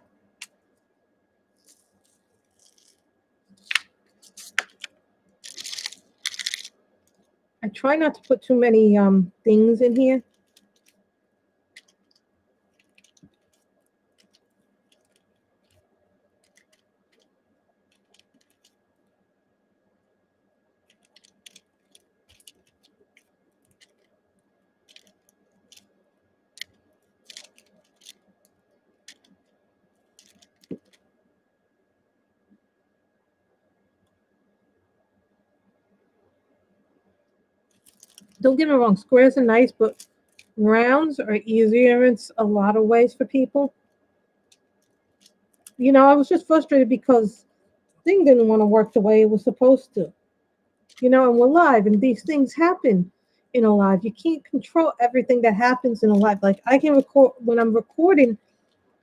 I try not to put too many things in here. Don't get me wrong, squares are nice, but rounds are easier in a lot of ways for people. I was just frustrated because thing didn't want to work the way it was supposed to. And we're live, and these things happen in a live. You can't control everything that happens in a live. Like I can record when I'm recording,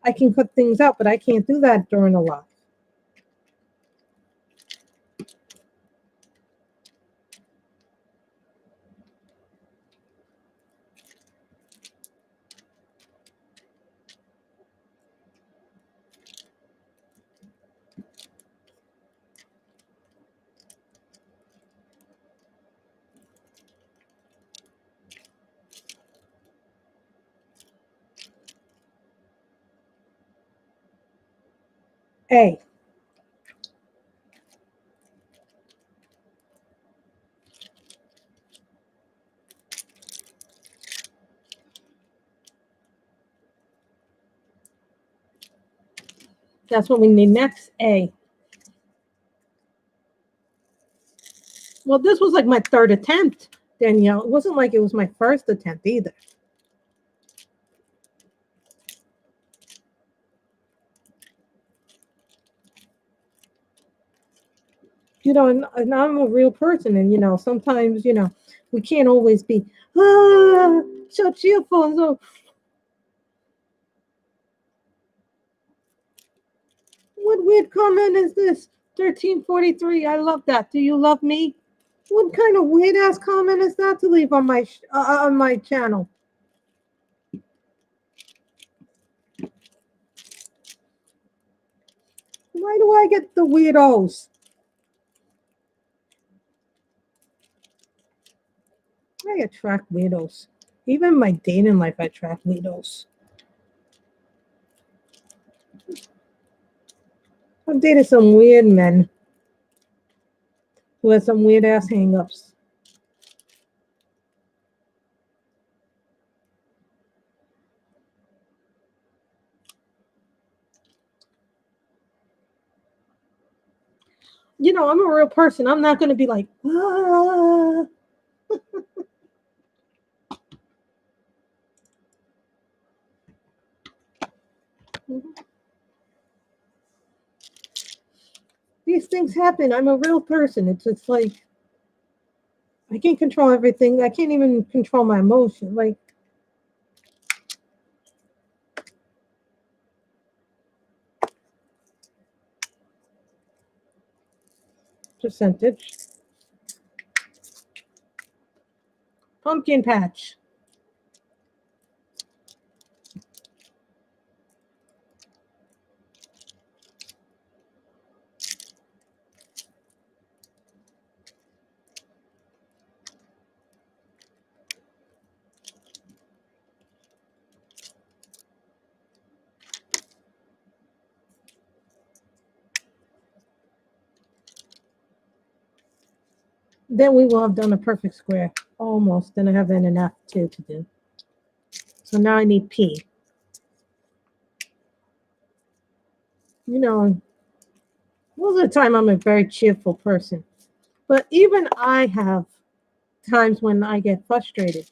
I can cut things out, but I can't do that during a live. A. That's what we need next. A. Well, this was like my third attempt. Danielle. It wasn't like it was my first attempt either. You know, and I'm a real person, and you know, sometimes you know we can't always be so cheerful and so. What weird comment is this? 1343. I love that. Do you love me? What kind of weird ass comment is that to leave on my channel? Why do I get the weirdos? I attract weirdos. Even in my dating life, I attract weirdos. I've dated some weird men who had some weird ass hang-ups. You know, I'm a real person. I'm not going to be like, ah. These things happen. I'm a real person. It's like I can't control everything. I can't even control my emotion. Like percentage. Pumpkin patch. Then we will have done a perfect square. Almost. Then I have N and F too to do. So now I need P. You know, most of the time I'm a very cheerful person. But even I have times when I get frustrated.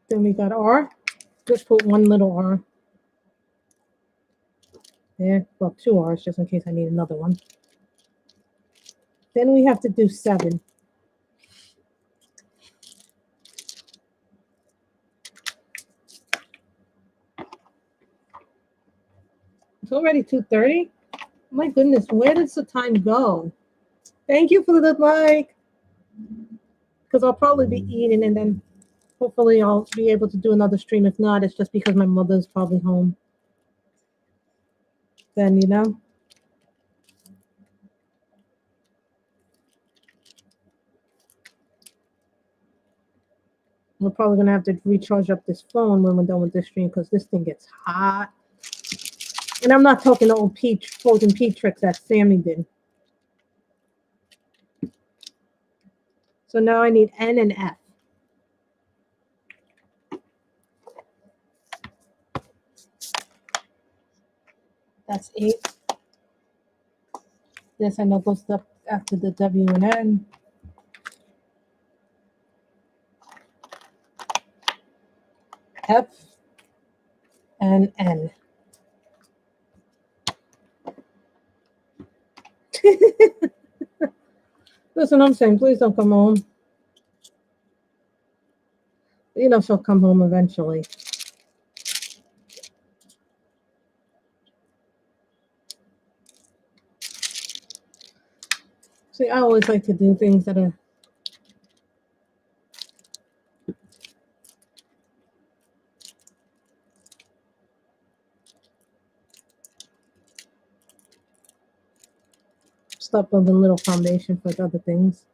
Then we got R. Just put one little R. There. Well, two R's just in case I need another one. Then we have to do 7. It's already 2:30. My goodness, where does the time go? Thank you for the like. Because I'll probably be eating and then hopefully I'll be able to do another stream. If not, it's just because my mother's probably home. Then, you know. We're probably going to have to recharge up this phone when we're done with this stream because this thing gets hot. And I'm not talking the old frozen pea tricks that Sammy did. So now I need N and F. That's 8. This I know goes up after the W and N. F and N. Listen, I'm saying, please don't come home. You know she'll come home eventually. See, I always like to do things that are start building little foundation for other things.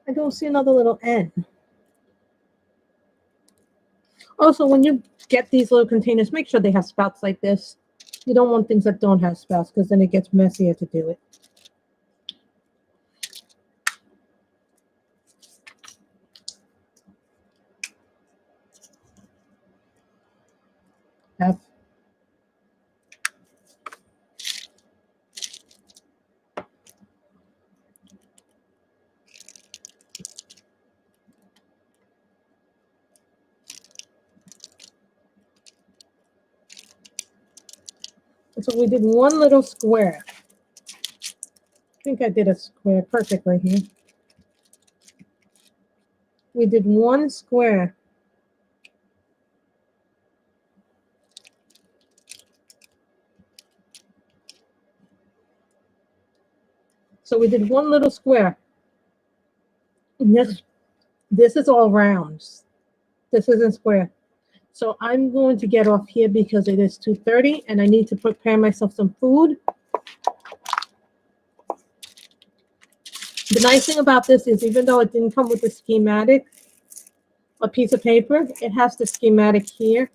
I don't see another little N. Also, when you get these little containers, make sure they have spouts like this. You don't want things that don't have spouts because then it gets messier to do it. F. So we did one little square. I think I did a square perfectly here. We did one square. So we did one little square. And this is all rounds. This isn't square. So I'm going to get off here because it is 2:30 and I need to prepare myself some food. The nice thing about this is even though it didn't come with a schematic, a piece of paper, it has the schematic here.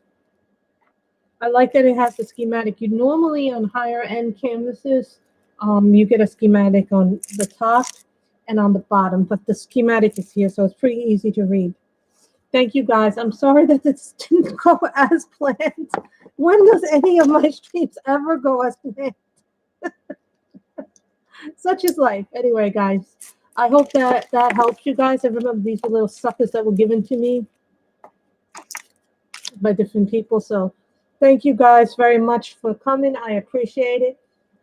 I like that it has the schematic. You normally on higher end canvases, you get a schematic on the top and on the bottom, but the schematic is here, so it's pretty easy to read. Thank you guys. I'm sorry that this didn't go as planned. When does any of my streams ever go as planned? Such is life. Anyway, guys, I hope that helps you guys. And remember, these are little suckers that were given to me by different people. So thank you guys very much for coming. I appreciate it.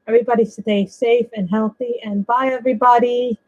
Everybody stay safe and healthy. And bye, everybody.